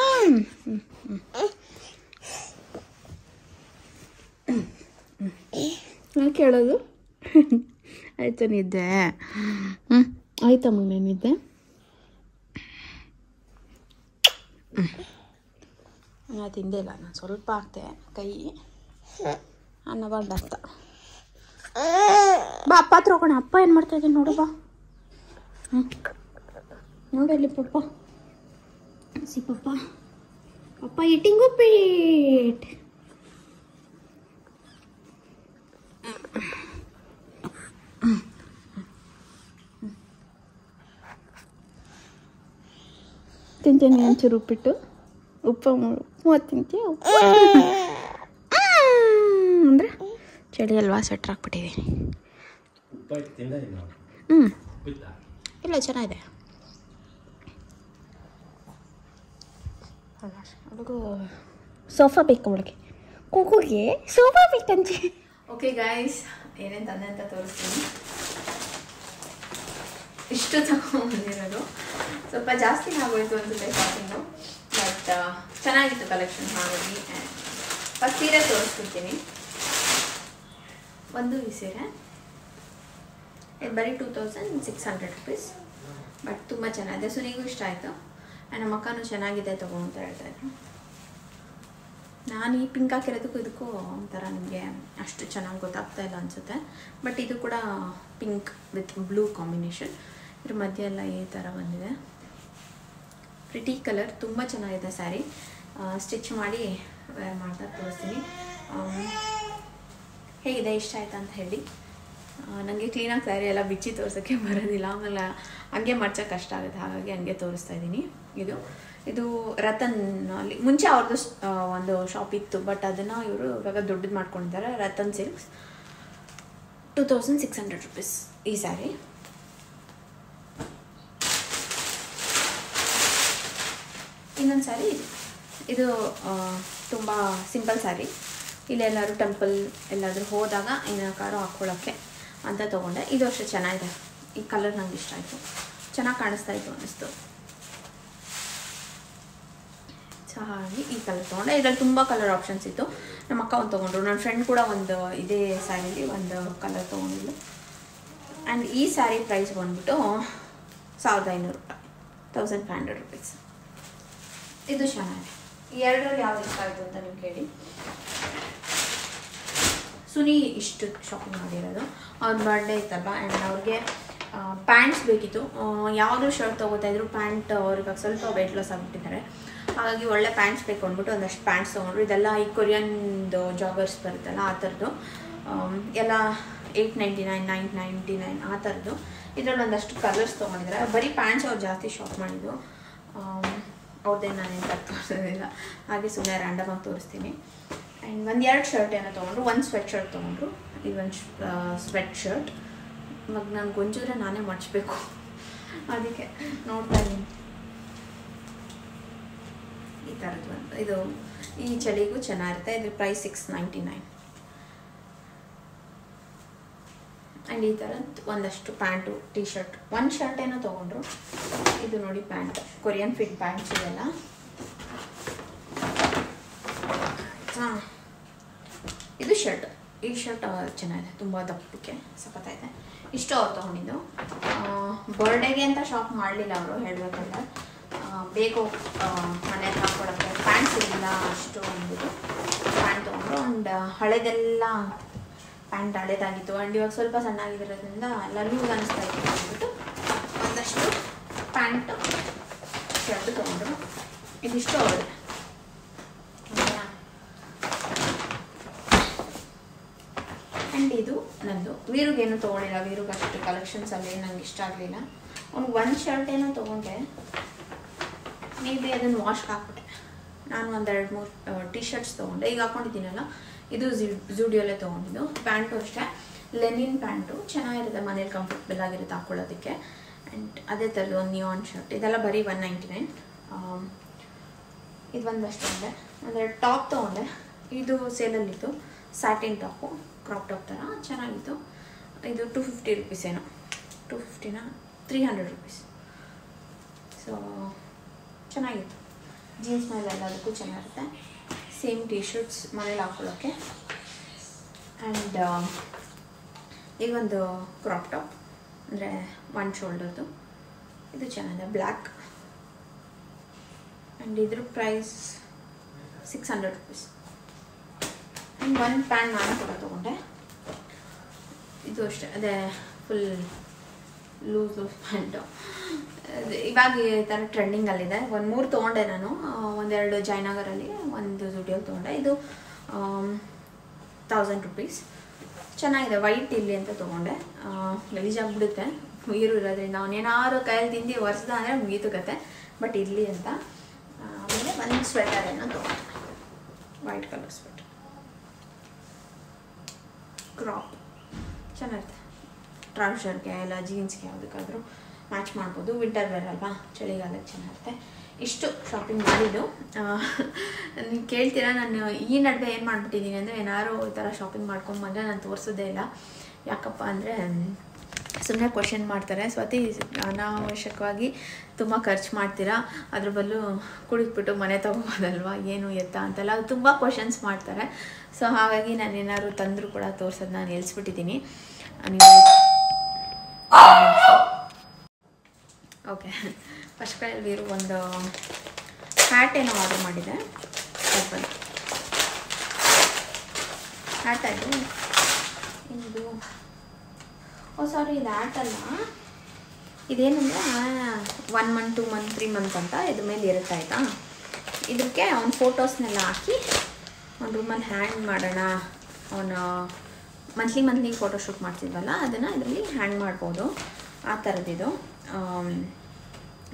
ಯಾಕೆ ಹೇಳೋದು? ಆಯ್ತಾ ನಿದ್ದೆ? ಆಯ್ತಾ ಮಗನೇ ನಿದ್ದೆ? ಅನ್ನ ತಿಂದೇ ಇಲ್ಲ ನಾನು, ಸ್ವಲ್ಪ ಹಾಕ್ತೆ ಕೈ ಅನ್ನ ಬಂಡಾಗ್ತ. ಬಾ ಅಪ್ಪ ಹತ್ರ ಹೋಗೋಣ. ಅಪ್ಪ ಏನು ಮಾಡ್ತಾ ಇದ್ದೀನಿ ನೋಡು, ಬಾ. ನೋಡಲ್ಲಿ ಪಪ್ಪ, ಸಿ ಪಪ್ಪ, ಪಪ್ಪ ಈಟಿಂಗ್ ಉಪ್ಪಿಟ್ಟು. ತಿಂತೀನಿ ಒಂಚೂರು ಉಪ್ಪಿಟ್ಟು. ಉಪ್ಪು ತಿಂತೀಯ? ಉಪ್ಪು ಅಂದರೆ ಚಳಿ ಅಲ್ವಾ, ಸ್ವೆಟ್ರ್ ಹಾಕ್ಬಿಟ್ಟಿದ್ದೀನಿ. ಇಲ್ಲ ಚೆನ್ನಾಗಿದೆ. ಅವಳಿಗೂ ಸೋಫಾ ಬೇಕು, ಅವಳಿಗೆ ಕೂಗುಗೆ ಸೋಫಾ ಬೇಕಂತೆ. ಓಕೆ ಗಾಯ್ಸ್, ಏನೇನು ತಂದೆ ಅಂತ ತೋರಿಸ್ತೀನಿ. ಇಷ್ಟು ತಗೊಂಡಿರೋದು ಸ್ವಲ್ಪ ಜಾಸ್ತಿನೇ ಆಗೋಯ್ತು ಅನ್ಸುತ್ತೆ ಶಾಪಿಂಗು, ಬಟ್ ಚೆನ್ನಾಗಿತ್ತು ಕಲೆಕ್ಷನ್. ಹಾಗಾಗಿ ಫಸ್ಟ್ ಸೀರೆ ತೋರಿಸ್ಬಿಡ್ತೀನಿ. ಒಂದು ಈ ಸೀರೆ, ಇದು ಬರೀ 2600 ರುಪೀಸ್, ಬಟ್ ತುಂಬ ಚೆನ್ನಾಗಿದೆ. ಸುನಿಗೂ ಇಷ್ಟ ಆಯಿತು. ನಮ್ಮ ಅಕ್ಕನೂ ಚೆನ್ನಾಗಿದೆ ತಗೋ ಅಂತ ಹೇಳ್ತಾಯಿದ್ರು. ನಾನು ಈ ಪಿಂಕ್ ಹಾಕಿರೋದಕ್ಕೂ ಇದಕ್ಕೂ ಒಂಥರ ನಿಮಗೆ ಅಷ್ಟು ಚೆನ್ನಾಗಿ ಗೊತ್ತಾಗ್ತಾ ಇಲ್ಲ ಅನಿಸುತ್ತೆ, ಬಟ್ ಇದು ಕೂಡ ಪಿಂಕ್ ವಿತ್ ಬ್ಲೂ ಕಾಂಬಿನೇಷನ್. ಇದ್ರ ಮಧ್ಯೆ ಎಲ್ಲ ಈ ಥರ ಬಂದಿದೆ. ಪ್ರಿಟಿ ಕಲರ್, ತುಂಬ ಚೆನ್ನಾಗಿದೆ ಸ್ಯಾರಿ. ಸ್ಟಿಚ್ ಮಾಡಿ ವೇರ್ ಮಾಡ್ತಾ ತೋರಿಸ್ತೀನಿ. ಹೇಗಿದೆ, ಇಷ್ಟ ಆಯ್ತಾ ಅಂತ ಹೇಳಿ. ನನಗೆ ಕ್ಲೀನಾಗಿ ಸ್ಯಾರಿ ಎಲ್ಲ ಬಿಚ್ಚಿ ತೋರ್ಸೋಕ್ಕೆ ಬರೋದಿಲ್ಲ, ಆಮೇಲೆ ಹಂಗೆ ಮಡ್ಚೋಕ್ಕೆ ಕಷ್ಟ ಆಗುತ್ತೆ, ಹಾಗಾಗಿ ಹಂಗೆ ತೋರಿಸ್ತಾ ಇದ್ದೀನಿ. ಇದು ರತನ್ ಅಲ್ಲಿ ಮುಂಚೆ ಅವ್ರದ್ದು ಒಂದು ಶಾಪ್ ಇತ್ತು, ಬಟ್ ಅದನ್ನು ಇವರು ಇವಾಗ ದೊಡ್ಡದು ಮಾಡ್ಕೊಂಡಿದ್ದಾರೆ. ರತನ್ ಸಿಲ್ಕ್ಸ್, 2600 ರುಪೀಸ್ ಈ ಸ್ಯಾರಿ. ಇನ್ನೊಂದು ಸ್ಯಾರಿ ಇದು ತುಂಬ ಸಿಂಪಲ್ ಸ್ಯಾರಿ. ಇಲ್ಲೆಲ್ಲರೂ ಟೆಂಪಲ್ ಎಲ್ಲಾದರೂ ಹೋದಾಗ ಏನಕ್ಕಾದ್ರೂ ಹಾಕ್ಕೊಳ್ಳೋಕ್ಕೆ ಅಂತ ತೊಗೊಂಡೆ. ಇದು ಅಷ್ಟೇ ಚೆನ್ನಾಗಿದೆ. ಈ ಕಲರ್ ನಂಗೆ ಇಷ್ಟ ಆಯಿತು, ಚೆನ್ನಾಗಿ ಕಾಣಿಸ್ತಾ ಇತ್ತು ಅನ್ನಿಸ್ತು. ಸೊ ಹಾಗೆ ಈ ಕಲರ್ ತೊಗೊಂಡೆ. ಇದರಲ್ಲಿ ತುಂಬ ಕಲರ್ ಆಪ್ಷನ್ಸ್ ಇತ್ತು. ನಮ್ಮ ಅಕ್ಕ ಒಂದು ತೊಗೊಂಡ್ರು, ನನ್ನ ಫ್ರೆಂಡ್ ಕೂಡ ಒಂದು ಇದೇ ಸ್ಯಾರಿಲಿ ಒಂದು ಕಲರ್ ತೊಗೊಂಡಿದ್ದು. ಆ್ಯಂಡ್ ಈ ಸ್ಯಾರಿ ಪ್ರೈಸ್ ಬಂದ್ಬಿಟ್ಟು 1500 ರೂಪಾಯಿ, 1500 ರುಪೀಸ್. ಇದು ಚೆನ್ನಾಗಿದೆ. ಈ ಎರಡರಲ್ಲಿ ಯಾವ್ದು ಇಷ್ಟ ಆಯಿತು ಅಂತ ನೀವು ಕೇಳಿ. ಸುನಿ ಇಷ್ಟು ಶಾಪಿಂಗ್ ಮಾಡಿರೋದು, ಅವ್ರ ಬರ್ಡೇ ಇತ್ತಲ್ವ, ಆ್ಯಂಡ್ ಅವ್ರಿಗೆ ಪ್ಯಾಂಟ್ಸ್ ಬೇಕಿತ್ತು. ಯಾವುದೂ ಶರ್ಟ್ ತೊಗೋತಾ ಇದ್ರು, ಪ್ಯಾಂಟ್ ಅವ್ರಿಗೆ ಸ್ವಲ್ಪ ವೆಯ್ಟ್ ಲಾಸ್ ಆಗಿಬಿಟ್ಟಿದ್ದಾರೆ. ಹಾಗಾಗಿ ಒಳ್ಳೆ ಪ್ಯಾಂಟ್ಸ್ ಬೇಕು ಅಂದ್ಬಿಟ್ಟು ಒಂದಷ್ಟು ಪ್ಯಾಂಟ್ಸ್ ತೊಗೊಂಡ್ರು. ಇದೆಲ್ಲ ಈ ಕೊರಿಯನ್ದು ಜಾಗರ್ಸ್ ಬರುತ್ತಲ್ಲ ಆ ಥರದ್ದು, ಎಲ್ಲ 899, 999 ಆ ಥರದ್ದು. ಇದರಲ್ಲಿ ಒಂದಷ್ಟು ಕಲರ್ಸ್ ತೊಗೊಂಡಿದ್ದಾರೆ. ಬರೀ ಪ್ಯಾಂಟ್ಸ್ ಅವ್ರು ಜಾಸ್ತಿ ಶಾಪ್ ಮಾಡಿದ್ದು, ಅವ್ರದ್ದೇನು ನಾನೇನು ತೋರಿಸೋದಿಲ್ಲ, ಹಾಗೆ ಸುಮ್ಮನೆ ರ್ಯಾಂಡಮಾಗಿ ತೋರಿಸ್ತೀನಿ. ಆ್ಯಂಡ್ ಒಂದೆರಡು ಶರ್ಟ್ ಏನೋ ತೊಗೊಂಡ್ರು, ಒಂದು ಸ್ವೆಟ್ ಶರ್ಟ್ ತೊಗೊಂಡ್ರು. ಇದೊಂದು ಸ್ವೆಟ್ ಶರ್ಟ್. ಇವಾಗ ನನಗೆ ಒಂಚೂರೆ ನಾನೇ ಮಡಚಬೇಕು, ಅದಕ್ಕೆ ನೋಡ್ತಾ ಇದ್ದೀನಿ. ಈ ಥರದ್ದು ಒಂದು ಇದು ಈ ಚಳಿಗೂ ಚೆನ್ನಾಗಿರುತ್ತೆ. ಇದ್ರ ಪ್ರೈಸ್ 699. ಆ್ಯಂಡ್ ಈ ಥರದ್ದು ಒಂದಷ್ಟು ಪ್ಯಾಂಟು, ಟಿ ಶರ್ಟ್, ಒಂದು ಶರ್ಟ್ ಏನೋ ತೊಗೊಂಡ್ರು. ಇದು ನೋಡಿ ಪ್ಯಾಂಟ್, ಕೊರಿಯನ್ ಫಿಟ್ ಪ್ಯಾಂಟ್ಸ್ ಇದೆಲ್ಲ. ಹಾಂ, ಇದು ಶರ್ಟ್. ಈ ಶರ್ಟ್ ಚೆನ್ನಾಗಿದೆ, ತುಂಬ ದಪ್ಪಕ್ಕೆ ಸಖತ್ತಾಗಿದೆ. ಇಷ್ಟು ಅವ್ರು ತೊಗೊಂಡಿದ್ದು. ಬರ್ಡೇಗೆ ಅಂತ ಶಾಪ್ ಮಾಡಲಿಲ್ಲ ಅವರು, ಹೇಳಬೇಕಂದ್ರೆ ಬೇಕು ಮನೆಯಲ್ಲಿ ಹಾಕ್ಕೊಳಕ್ಕೆ ಪ್ಯಾಂಟ್ಸ್ ಇರಲಿಲ್ಲ ಅಷ್ಟು ಅಂದ್ಬಿಟ್ಟು ಪ್ಯಾಂಟ್ ತೊಗೊಂಡ್ರು. ಆ್ಯಂಡ್ ಹಳೆದೆಲ್ಲ ಪ್ಯಾಂಟ್ ಹಳೇದಾಗಿತ್ತು, ಆ್ಯಂಡ್ ಇವಾಗ ಸ್ವಲ್ಪ ಸಣ್ಣಾಗಿರೋದ್ರಿಂದ ಎಲ್ಲ ಲೂಸ್ ಅನ್ನಿಸ್ತಾ ಇತ್ತು ಅಂದ್ಬಿಟ್ಟು ಒಂದಷ್ಟು ಪ್ಯಾಂಟು ಶರ್ಟ್ ತೊಗೊಂಡ್ರು. ಇದಿಷ್ಟು ಅವ್ರದ್ದು. ಆ್ಯಂಡ್ ಇದು ನಂದು. ವೀರುಗೇನು ತೊಗೊಂಡಿಲ್ಲ, ವೀರುಗೆ ಅಷ್ಟು ಕಲೆಕ್ಷನ್ಸಲ್ಲಿ ನಂಗೆ ಇಷ್ಟ ಆಗಲಿಲ್ಲ. ಅವ್ನಿಗೆ ಒಂದು ಶರ್ಟ್ ಏನೋ ತೊಗೊಂಡೆ, ಮೇ ಬಿ ಅದನ್ನು ವಾಶ್ಗೆ ಹಾಕ್ಬಿಟ್ಟೆ. ನಾನು ಒಂದು 2-3 ಟಿ ಶರ್ಟ್ಸ್ ತೊಗೊಂಡೆ, ಈಗ ಹಾಕ್ಕೊಂಡಿದ್ದೀನಲ್ಲ, ಇದು ಝೂಡಿಯೋಲ್ಲೇ ತೊಗೊಂಡಿದ್ದು. ಪ್ಯಾಂಟು ಅಷ್ಟೇ, ಲೆನಿನ್ ಪ್ಯಾಂಟು ಚೆನ್ನಾಗಿರುತ್ತೆ, ಮನೇಲಿ ಕಂಫರ್ಟಬಲ್ ಆಗಿರುತ್ತೆ ಹಾಕ್ಕೊಳ್ಳೋದಕ್ಕೆ. ಆ್ಯಂಡ್ ಅದೇ ಥರದ್ದು ಒಂದು ನಿಯಾನ್ ಶರ್ಟ್. ಇದೆಲ್ಲ ಬರೀ 199. ಇದು ಒಂದಷ್ಟು ಒಂದೆರಡು ಟಾಪ್ ತೊಗೊಂಡೆ. ಇದು ಸೇಲಲ್ಲಿತ್ತು, ಸ್ಯಾಟಿನ್ ಟಾಪು, ಕ್ರಾಪ್ ಟಾಪ್ ಥರ ಚೆನ್ನಾಗಿತ್ತು. ಇದು 250 ರುಪೀಸ್ ಏನೋ, 250ನಾ 300 ರುಪೀಸ್. ಸೊ ಚೆನ್ನಾಗಿತ್ತು. ಜೀನ್ಸ್ ಮೇಲೆ ಎಲ್ಲದಕ್ಕೂ ಚೆನ್ನಾಗಿರುತ್ತೆ. ಸೇಮ್ ಟೀ ಶರ್ಟ್ಸ್ ಮನೇಲಿ ಹಾಕ್ಕೊಳ್ಳೋಕ್ಕೆ. ಆ್ಯಂಡ್ ಈಗೊಂದು ಕ್ರಾಪ್ ಟಾಪ್ ಅಂದರೆ ಒನ್ ಶೋಲ್ಡರ್ದು, ಇದು ಚೆನ್ನಾಗಿದೆ, ಬ್ಲ್ಯಾಕ್. ಆ್ಯಂಡ್ ಇದ್ರ ಪ್ರೈಸ್ 600 rupees. ಆ್ಯಂಡ್ ಒಂದು ಪ್ಯಾಂಟ್ ನಾನು ಕೂಡ ತೊಗೊಂಡೆ. ಇದು ಅಷ್ಟೇ, ಅದೇ ಫುಲ್ ಲೂಸ್ ಪ್ಯಾಂಟು. ಇವಾಗ ಈ ಥರ ಟ್ರೆಂಡಿಂಗಲ್ಲಿದೆ. ಒಂದು 3 ತೊಗೊಂಡೆ ನಾನು. ಒಂದೆರಡು ಜಯನಗರಲ್ಲಿ, ಒಂದು ಜುಡಿಯೋಗೆ ತೊಗೊಂಡೆ. ಇದು 1000 rupees. ಚೆನ್ನಾಗಿದೆ. ವೈಟ್ ಇಲ್ಲಿ ಅಂತ ತೊಗೊಂಡೆ. ಗಲೀಜಾಗ್ಬಿಡುತ್ತೆ ನೀರು ಇರೋದ್ರಿಂದ. ಅವನೇನಾದ್ರು ಕೈಯಲ್ಲಿ ತಿಂದು ಒರೆಸ್ದ ಅಂದರೆ ಮುಗೀತು ಕತೆ. ಬಟ್ ಇರಲಿ ಅಂತ. ಆಮೇಲೆ ಒಂದು ಸ್ವೆಟರನ್ನು ತೊಗೊಂಡೆ, ವೈಟ್ ಕಲರ್ ಸ್ವೆಟರ್, ಕ್ರಾಪ್. ಚೆನ್ನಾಗಿರುತ್ತೆ. ಟ್ರೌಸರ್ಗೆ ಎಲ್ಲ ಜೀನ್ಸ್ಗೆ ಯಾವುದಕ್ಕಾದರೂ ಮ್ಯಾಚ್ ಮಾಡ್ಬೋದು. ವಿಂಟರ್ ವೇರ್ ಅಲ್ವಾ, ಚಳಿಗಾಲಕ್ಕೆ ಚೆನ್ನಾಗಿರುತ್ತೆ. ಇಷ್ಟು ಶಾಪಿಂಗ್ ಮಾಡಿದ್ದು. ನೀವು ಕೇಳ್ತೀರಾ ನಾನು ಈ ನಡುವೆ ಏನು ಮಾಡಿಬಿಟ್ಟಿದ್ದೀನಿ ಅಂದರೆ, ಏನಾದ್ರು ಈ ಥರ ಶಾಪಿಂಗ್ ಮಾಡ್ಕೊಂಬಂದರೆ ನಾನು ತೋರಿಸೋದೇ ಇಲ್ಲ. ಯಾಕಪ್ಪ ಅಂದರೆ ಸುಮ್ಮನೆ ಕ್ವಶನ್ ಮಾಡ್ತಾರೆ. ಸ್ವತಿ ಅನಾವಶ್ಯಕವಾಗಿ ತುಂಬ ಖರ್ಚು ಮಾಡ್ತೀರಾ, ಅದ್ರ ಬದಲು ಕುಡಿದ್ಬಿಟ್ಟು ಮನೆ ತೊಗೊಬೋದಲ್ವಾ, ಏನು ಎತ್ತ ಅಂತೆಲ್ಲ ತುಂಬ ಕ್ವಶನ್ಸ್ ಮಾಡ್ತಾರೆ. ಸೊ ಹಾಗಾಗಿ ನಾನು ಏನಾದ್ರು ತಂದರೂ ಕೂಡ ತೋರಿಸೋದನ್ನ ನಿಲ್ಲಿಸ್ಬಿಟ್ಟಿದ್ದೀನಿ. ನೀವು ಓಕೆ, ಫಸ್ಟ್ ಕೈಯಲ್ಲಿ ಒಂದು ಹ್ಯಾಟ್ ಏನೋ ಆರ್ಡರ್ ಮಾಡಿದೆ. ಹ್ಯಾಟ್ ಅದು ಇದು, ಸಾರಿ, ಇದು ಹ್ಯಾಟ್ ಅಲ್ಲ. ಇದೇನಂದರೆ 1 month 2 month 3 months ಅಂತ ಇದ್ರ ಮೇಲೆ ಇರುತ್ತೆ, ಆಯಿತಾ. ಇದಕ್ಕೆ ಅವ್ನ ಫೋಟೋಸ್ನೆಲ್ಲ ಹಾಕಿ ಒಂದು ರೂಮಲ್ಲಿ ಹ್ಯಾಂಗ್ ಮಾಡೋಣ. ಅವನು ಮಂತ್ಲಿ ಫೋಟೋಶೂಟ್ ಮಾಡ್ತಿದ್ವಲ್ಲ, ಅದನ್ನು ಇದರಲ್ಲಿ ಹ್ಯಾಂಗ್ ಮಾಡ್ಬೋದು. ಆ ಥರದ್ದಿದು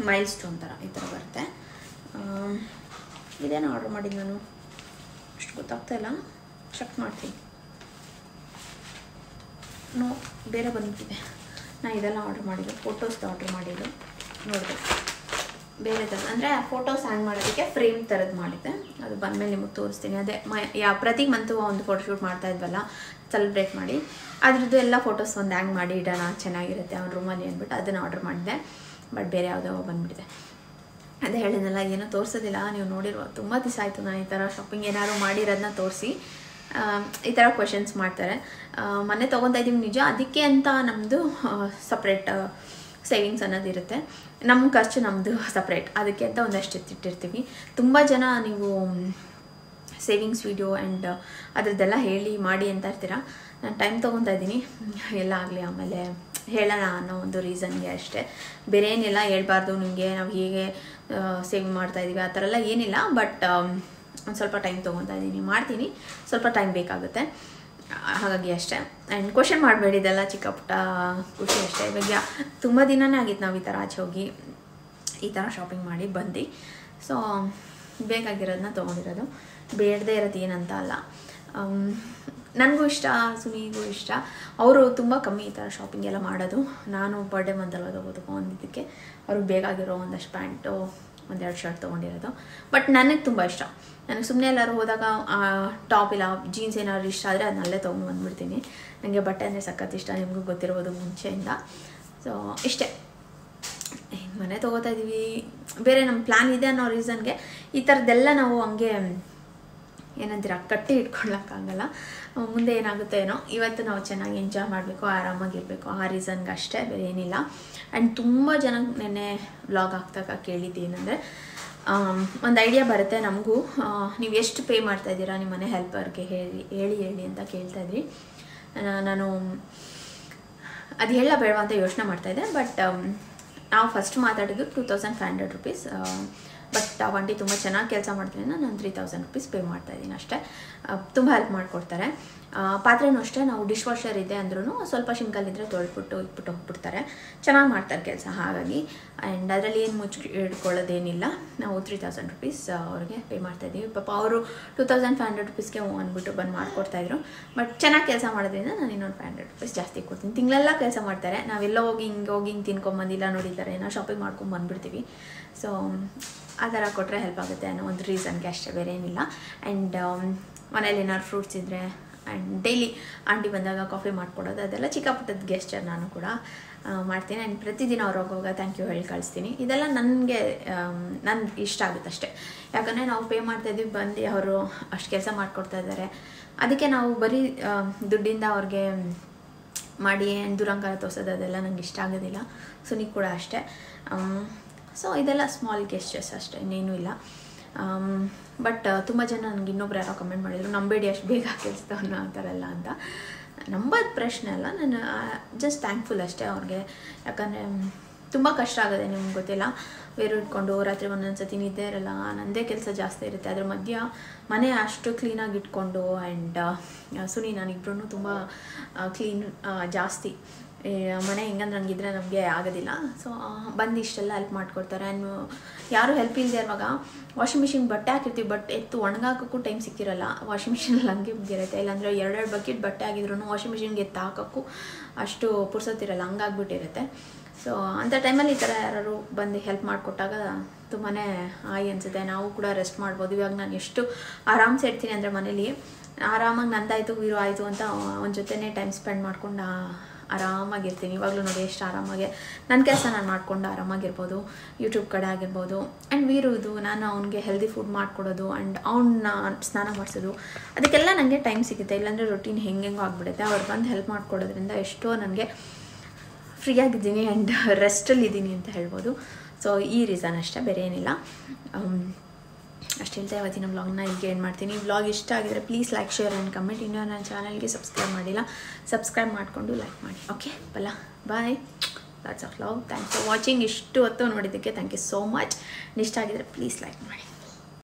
ಮೈಲ್ ಸ್ಟೋನ್ ಥರ ಈ ಥರ ಬರುತ್ತೆ. ಇದೇನೋ ಆರ್ಡ್ರ್ ಮಾಡಿದ್ದು ನಾನು, ಅಷ್ಟು ಗೊತ್ತಾಗ್ತಾಯಿಲ್ಲ, ಚೆಕ್ ಮಾಡ್ತೀನಿ. ನೋ, ಬೇರೆ ಬಂದ್ಬಿಟ್ಟಿದೆ. ನಾನು ಇದೆಲ್ಲ ಆರ್ಡ್ರ್ ಮಾಡಿದ್ದು, ಫೋಟೋಸ್ದು ಆರ್ಡ್ರ್ ಮಾಡಿದ್ದು. ನೋಡಿದೆ ಬೇರೆ ಥರ, ಅಂದರೆ ಫೋಟೋಸ್ ಹ್ಯಾಂಗ್ ಮಾಡೋದಕ್ಕೆ ಫ್ರೇಮ್ ಥರದ್ದು ಮಾಡಿದ್ದೆ. ಅದು ಬಂದಮೇಲೆ ನಿಮಗೆ ತೋರಿಸ್ತೀನಿ. ಅದೇ ಪ್ರತಿ ಮಂತು ಒಂದು ಫೋಟೋಶೂಟ್ ಮಾಡ್ತಾಯಿದ್ವಲ್ಲ ಸೆಲೆಬ್ರೇಟ್ ಮಾಡಿ, ಅದ್ರದ್ದು ಎಲ್ಲ ಫೋಟೋಸ್ ಒಂದು ಹ್ಯಾಂಗ್ ಮಾಡಿ ಇಡೋಣ, ಚೆನ್ನಾಗಿರುತ್ತೆ ಅವ್ನ ರೂಮಲ್ಲಿ ಅಂದ್ಬಿಟ್ಟು ಅದನ್ನು ಆರ್ಡ್ರ್ ಮಾಡಿದ್ದೆ. ಬಟ್ ಬೇರೆ ಯಾವುದೋ ಬಂದುಬಿಟ್ಟಿದೆ. ಅದೇ ಹೇಳಿದ್ನಲ್ಲ, ಏನೋ ತೋರಿಸೋದಿಲ್ಲ. ನೀವು ನೋಡಿರುವ ತುಂಬ ದಿವಸ ಆಯಿತು ನಾನು ಈ ಥರ ಶಾಪಿಂಗ್ ಏನಾದ್ರು ಮಾಡಿರೋದನ್ನ ತೋರಿಸಿ. ಈ ಥರ ಕ್ವೆಶನ್ಸ್ ಮಾಡ್ತಾರೆ. ಮನೆ ತೊಗೊತಾ ಇದ್ದೀವಿ ನಿಜ, ಅದಕ್ಕೆ ಅಂತ ನಮ್ಮದು ಸಪ್ರೇಟ್ ಸೇವಿಂಗ್ಸ್ ಅನ್ನೋದಿರುತ್ತೆ. ನಮ್ಮ ಖರ್ಚು ನಮ್ಮದು ಸಪ್ರೇಟ್, ಅದಕ್ಕೆ ಅಂತ ಒಂದಷ್ಟು ಇಟ್ಟಿರ್ತೀವಿ. ತುಂಬ ಜನ ನೀವು ಸೇವಿಂಗ್ಸ್ ವಿಡಿಯೋ ಆ್ಯಂಡ್ ಅದರದ್ದೆಲ್ಲ ಹೇಳಿ ಮಾಡಿ ಅಂತ ಇರ್ತೀರ. ನಾನು ಟೈಮ್ ತೊಗೊತಾ ಇದ್ದೀನಿ, ಎಲ್ಲ ಆಗಲಿ ಆಮೇಲೆ ಹೇಳೋಣ ಅನ್ನೋ ಒಂದು ರೀಸನ್ಗೆ ಅಷ್ಟೇ. ಬೇರೆ ಏನಿಲ್ಲ, ಹೇಳ್ಬಾರ್ದು ನಿಮಗೆ ನಾವು ಹೇಗೆ ಸೇವಿಂಗ್ ಮಾಡ್ತಾಯಿದ್ದೀವಿ ಆ ಥರ ಎಲ್ಲ ಏನಿಲ್ಲ. ಬಟ್ ಒಂದು ಸ್ವಲ್ಪ ಟೈಮ್ ತೊಗೊತಾ ಇದ್ದೀನಿ, ಮಾಡ್ತೀನಿ, ಸ್ವಲ್ಪ ಟೈಮ್ ಬೇಕಾಗುತ್ತೆ, ಹಾಗಾಗಿ ಅಷ್ಟೇ. ಆ್ಯಂಡ್ ಕ್ವಶನ್ ಮಾಡಬೇಡಿ, ಇದೆಲ್ಲ ಚಿಕ್ಕ ಪುಟ್ಟ ಖುಷಿ ಅಷ್ಟೇ. ಇವಾಗ ತುಂಬ ದಿನವೇ ಆಗಿತ್ತು ನಾವು ಈ ಥರ ಆಚೆ ಹೋಗಿ ಈ ಥರ ಶಾಪಿಂಗ್ ಮಾಡಿ ಬಂದು. ಸೊ ಬೇಕಾಗಿರೋದನ್ನ ತೊಗೊಂಡಿರೋದು, ಬೇಡದೇ ಇರೋದು ಏನಂತ ಅಲ್ಲ. ನನಗೂ ಇಷ್ಟ, ಸುನಿಗೂ ಇಷ್ಟ. ಅವರು ತುಂಬ ಕಮ್ಮಿ ಈ ಥರ ಶಾಪಿಂಗ್ ಎಲ್ಲ ಮಾಡೋದು. ನಾನು ಬರ್ಡೇ ಮಂತಲ್ಲ ತೊಗೊಂಡಿದ್ದಕ್ಕೆ ಅವ್ರಿಗೆ ಬೇಕಾಗಿರೋ ಒಂದಷ್ಟು ಪ್ಯಾಂಟು 1-2 ಶರ್ಟ್ ತೊಗೊಂಡಿರೋದು. ಬಟ್ ನನಗೆ ತುಂಬ ಇಷ್ಟ. ನನಗೆ ಸುಮ್ಮನೆ ಎಲ್ಲರೂ ಹೋದಾಗ ಟಾಪ್ ಇಲ್ಲ ಜೀನ್ಸ್ ಏನಾದ್ರು ಇಷ್ಟ ಆದರೆ ಅದನ್ನಲ್ಲೇ ತೊಗೊಂಡು ಬಂದುಬಿಡ್ತೀನಿ. ನನಗೆ ಬಟ್ಟೆ ಅಂದರೆ ಸಖತ್ ಇಷ್ಟ, ನಿಮಗೂ ಗೊತ್ತಿರ್ಬೋದು ಮುಂಚೆಯಿಂದ. ಸೊ ಇಷ್ಟೇ, ಮನೆ ತೊಗೋತಾ ಇದ್ದೀವಿ, ಬೇರೆ ನಮ್ಮ ಪ್ಲ್ಯಾನ್ ಇದೆ ಅನ್ನೋ ರೀಸನ್ಗೆ ಈ ಥರದ್ದೆಲ್ಲ ನಾವು ಹಂಗೆ ಏನಂತೀರ ಕಟ್ಟಿ ಇಟ್ಕೊಳ್ಳೋಕ್ಕಾಗಲ್ಲ. ಮುಂದೆ ಏನಾಗುತ್ತೆ ಏನೋ. ಇವತ್ತು ನಾವು ಚೆನ್ನಾಗಿ ಎಂಜಾಯ್ ಮಾಡಬೇಕು, ಆರಾಮಾಗಿರಬೇಕು, ಆ ರೀಸನ್ಗೆ ಅಷ್ಟೇ, ಬೇರೆ ಏನಿಲ್ಲ. ಆ್ಯಂಡ್ ತುಂಬ ಜನ ನೆನ್ನೆ ವ್ಲಾಗ್ ಹಾಕ್ದಾಗ ಕೇಳಿದ್ದೇನೆಂದರೆ, ಒಂದು ಐಡಿಯಾ ಬರುತ್ತೆ ನಮಗೂ, ನೀವು ಎಷ್ಟು ಪೇ ಮಾಡ್ತಾಯಿದ್ದೀರಾ ನಿಮ್ಮ ಮನೆ ಹೆಲ್ಪರ್ಗೆ ಹೇಳಿ ಅಂತ ಕೇಳ್ತಾಯಿದ್ರಿ. ನಾನು ಅದು ಹೇಳ ಬೇಡವಾ ಅಂತ ಯೋಚನೆ ಮಾಡ್ತಾಯಿದ್ದೆ. ಬಟ್ ನಾವು ಫಸ್ಟ್ ಮಾತಾಡಿದ್ದು 2500 rupees. ಬಟ್ ಆ ಆಂಟಿ ತುಂಬ ಚೆನ್ನಾಗಿ ಕೆಲಸ ಮಾಡ್ತೀನಿ, ನಾನು 3000 rupees ಪೇ ಮಾಡ್ತಾಯಿದ್ದೀನಿ ಅಷ್ಟೇ. ತುಂಬ ಹೆಲ್ಪ್ ಮಾಡಿಕೊಡ್ತಾರೆ. ಪಾತ್ರೆನೂ ಅಷ್ಟೇ, ನಾವು ಡಿಶ್ ವಾಷರ್ ಇದೆ ಅಂದ್ರೂ ಸ್ವಲ್ಪ ಶಿಂಕಲ್ಲಿದ್ದರೆ ತೊಳೆದ್ಬಿಟ್ಟು ಇಟ್ಬಿಟ್ಟು ಹೋಗ್ಬಿಡ್ತಾರೆ. ಚೆನ್ನಾಗಿ ಮಾಡ್ತಾರೆ ಕೆಲಸ, ಹಾಗಾಗಿ. ಆ್ಯಂಡ್ ಅದರಲ್ಲಿ ಏನು ಇಟ್ಕೊಳ್ಳೋದೇನಿಲ್ಲ. ನಾವು 3000 rupees ಅವ್ರಿಗೆ ಪೇ ಮಾಡ್ತಾಯಿದ್ದೀವಿ. ಪಾಪ ಅವರು 2500 rupeesಗೆ ಅಂದ್ಬಿಟ್ಟು ಬಂದು ಮಾಡಿಕೊಡ್ತಾಯಿದ್ರು. ಬಟ್ ಚೆನ್ನಾಗಿ ಕೆಲಸ ಮಾಡೋದ್ರಿಂದ ನಾನು ಇನ್ನೊಂದು 500 rupees ಜಾಸ್ತಿ ಕೊಡ್ತೀನಿ. ತಿಂಗಳೆಲ್ಲ ಕೆಲಸ ಮಾಡ್ತಾರೆ. ನಾವೆಲ್ಲ ಹೋಗಿ ಹಿಂಗೆ ತಿನ್ಕೊಂಬಂದಿಲ್ಲ ನೋಡಿದ್ದಾರೆ, ನಾವು ಶಾಪಿಂಗ್ ಮಾಡ್ಕೊಂಡು ಬಂದುಬಿಡ್ತೀವಿ. ಸೊ ಆ ಥರ ಕೊಟ್ಟರೆ ಹೆಲ್ಪ್ ಆಗುತ್ತೆ ಅನ್ನೋ ಒಂದು ರೀಸನ್ಗೆ ಅಷ್ಟೇ, ಬೇರೆ ಏನಿಲ್ಲ. ಆ್ಯಂಡ್ ಮನೇಲಿ ಏನಾದ್ರು ಫ್ರೂಟ್ಸ್ ಇದ್ದರೆ ಆ್ಯಂಡ್ ಡೈಲಿ ಆಂಟಿ ಬಂದಾಗ ಕಾಫಿ ಮಾಡಿಕೊಡೋದು ಅದೆಲ್ಲ ಚಿಕ್ಕ ಪುಟ್ಟದ ಗೆಸ್ಚರ್ ನಾನು ಕೂಡ ಮಾಡ್ತೀನಿ. ಆ್ಯಂಡ್ ಪ್ರತಿದಿನ ಅವ್ರು ಹೋಗುವಾಗ ಥ್ಯಾಂಕ್ ಯು ಹೇಳಿ ಕಳಿಸ್ತೀನಿ. ಇದೆಲ್ಲ ನನಗೆ ಇಷ್ಟ ಆಗುತ್ತೆ ಅಷ್ಟೇ. ಯಾಕಂದರೆ ನಾವು ಪೇ ಮಾಡ್ತಾಯಿದ್ವಿ, ಬಂದು ಅವರು ಅಷ್ಟು ಕೆಲಸ ಮಾಡಿಕೊಡ್ತಾ ಇದ್ದಾರೆ. ಅದಕ್ಕೆ ನಾವು ಬರೀ ದುಡ್ಡಿಂದ ಅವ್ರಿಗೆ ಮಾಡಿ ದುರಂಕಾರ ತೋರಿಸೋದು ಅದೆಲ್ಲ ನಂಗೆ ಇಷ್ಟ ಆಗೋದಿಲ್ಲ. ಸುನಿಗೆ ಕೂಡ ಅಷ್ಟೇ. ಸೊ ಇದೆಲ್ಲ ಸ್ಮಾಲ್ ಗೆಸ್ಚರ್ಸ್ ಅಷ್ಟೇ, ಇನ್ನೇನೂ ಇಲ್ಲ. ಬಟ್ ತುಂಬ ಜನ ನನಗೆ ಇನ್ನೊಬ್ರು ಯಾರೋ ಕಮೆಂಟ್ ಮಾಡಿದರು, ನಂಬೇಡಿ ಅಷ್ಟು ಬೇಗ ಕೆಲಸದವ್ರನ್ನ ಆ ಥರ ಎಲ್ಲ ಅಂತ. ನಂಬೋದು ಪ್ರಶ್ನೆ ಅಲ್ಲ, ನಾನು ಜಸ್ಟ್ ಥ್ಯಾಂಕ್ಫುಲ್ ಅಷ್ಟೇ ಅವ್ರಿಗೆ. ಯಾಕಂದರೆ ತುಂಬ ಕಷ್ಟ ಆಗುತ್ತೆ, ನಿಮ್ಗೆ ಗೊತ್ತಿಲ್ಲ. ಬೇರೆ ಇಟ್ಕೊಂಡು ರಾತ್ರಿ ಒಂದೊಂದು ಸತಿ ನಿದ್ದೆ ಇರಲ್ಲ, ನನ್ನದೇ ಕೆಲಸ ಜಾಸ್ತಿ ಇರುತ್ತೆ. ಅದ್ರ ಮಧ್ಯ ಮನೆ ಅಷ್ಟು ಕ್ಲೀನಾಗಿ ಇಟ್ಕೊಂಡು ಆ್ಯಂಡ್ ಸುನಿ ನಾನಿಬ್ರು ತುಂಬ ಕ್ಲೀನ್ ಜಾಸ್ತಿ. ಮನೆ ಹೆಂಗಂದ್ರೆ ನಂಗಿದ್ರೆ ನಮಗೆ ಆಗೋದಿಲ್ಲ. ಸೊ ಬಂದು ಇಷ್ಟೆಲ್ಲ ಹೆಲ್ಪ್ ಮಾಡಿಕೊಡ್ತಾರೆ. ಆ್ಯಂಡ್ ಯಾರೂ ಹೆಲ್ಪ್ ಇಲ್ಲದೆ ಇರುವಾಗ ವಾಷಿಂಗ್ ಮಿಷಿನ್ ಬಟ್ಟೆ ಹಾಕಿರ್ತೀವಿ, ಬಟ್ ಎತ್ತು ಒಣಗಾಕೋಕ್ಕೂ ಟೈಮ್ ಸಿಕ್ಕಿರಲ್ಲ. ವಾಷಿಂಗ್ ಮಿಷಿನಲ್ಲಿ ಹಂಗೆ ಬಿದ್ದಿರುತ್ತೆ. ಇಲ್ಲಾಂದರೆ 2 ಬಕೆಟ್ ಬಟ್ಟೆ ಆಗಿದ್ರು ವಾಷಿಂಗ್ ಮಿಷಿನ್ಗೆ ಎತ್ತು ಹಾಕೋಕ್ಕೂ ಅಷ್ಟು ಪುರ್ಸೊತ್ತಿರಲ್ಲ, ಹಂಗಾಗ್ಬಿಟ್ಟಿರುತ್ತೆ. ಸೊ ಅಂಥ ಟೈಮಲ್ಲಿ ಈ ಥರ ಯಾರು ಬಂದು ಹೆಲ್ಪ್ ಮಾಡಿಕೊಟ್ಟಾಗ ತುಂಬಾ ಹಾಯ್ ಅನಿಸುತ್ತೆ. ನಾವು ಕೂಡ ರೆಸ್ಟ್ ಮಾಡ್ಬೋದು. ಇವಾಗ ನಾನು ಎಷ್ಟು ಆರಾಮ್ಸೆ ಇರ್ತೀನಿ ಅಂದರೆ ಮನೇಲಿ ಆರಾಮಾಗಿ ನಂದಾಯಿತು ವೀರು ಆಯಿತು ಅಂತ ಅವನ ಜೊತೆನೇ ಟೈಮ್ ಸ್ಪೆಂಡ್ ಮಾಡ್ಕೊಂಡು ಆರಾಮಾಗಿರ್ತೀನಿ. ಇವಾಗಲೂ ನೋಡಿ ಎಷ್ಟು ಆರಾಮಾಗಿ ನನ್ನ ಕೆಲಸ ನಾನು ಮಾಡ್ಕೊಂಡು ಆರಾಮಾಗಿರ್ಬೋದು. ಯೂಟ್ಯೂಬ್ ಕಡೆ ಆಗಿರ್ಬೋದು. ಆ್ಯಂಡ್ ವೀರುದು ನಾನು ಅವ್ನಿಗೆ ಹೆಲ್ದಿ ಫುಡ್ ಮಾಡಿಕೊಡೋದು ಆ್ಯಂಡ್ ಅವನ್ನ ಸ್ನಾನ ಮಾಡಿಸೋದು, ಅದಕ್ಕೆಲ್ಲ ನನಗೆ ಟೈಮ್ ಸಿಗುತ್ತೆ. ಇಲ್ಲಾಂದರೆ ರೊಟೀನ್ ಹೆಂಗೆಂಗೋ ಆಗಿಬಿಡುತ್ತೆ. ಅವ್ರು ಬಂದು ಹೆಲ್ಪ್ ಮಾಡಿಕೊಡೋದ್ರಿಂದ ಎಷ್ಟೋ ನನಗೆ ಫ್ರೀಯಾಗಿದ್ದೀನಿ ಆ್ಯಂಡ್ ರೆಸ್ಟಲ್ಲಿದ್ದೀನಿ ಅಂತ ಹೇಳ್ಬೋದು. ಸೊ ಈ ರೀಸನ್ ಅಷ್ಟೇ, ಬೇರೆ ಏನಿಲ್ಲ. ಅಷ್ಟು ಹೇಳ್ತಾ ಇವತ್ತಿನ ವ್ಲಾಗ್ನ ಇಲ್ಲಿಗೆ ಏನು ಮಾಡ್ತೀನಿ. ವ್ಲಾಗ್ ಇಷ್ಟ ಆಗಿದ್ರೆ please like, share and comment. ಇನ್ನೂ ನನ್ನ ಚಾನಲ್ಗೆ ಸಬ್ಸ್ಕ್ರೈಬ್ ಮಾಡಿಲ್ಲ, ಸಬ್ಸ್ಕ್ರೈಬ್ ಮಾಡಿಕೊಂಡು ಲೈಕ್ ಮಾಡಿ. ಓಕೆ ಬಲ್ಲ, bye, lots of love. Thanks for watching. ಇಷ್ಟು ಹೊತ್ತು ನೋಡಿದ್ದಕ್ಕೆ ಥ್ಯಾಂಕ್ ಯು ಸೋ ಮಚ್. ಇಷ್ಟ ಆಗಿದ್ರೆ ಪ್ಲೀಸ್ ಲೈಕ್ ಮಾಡಿ.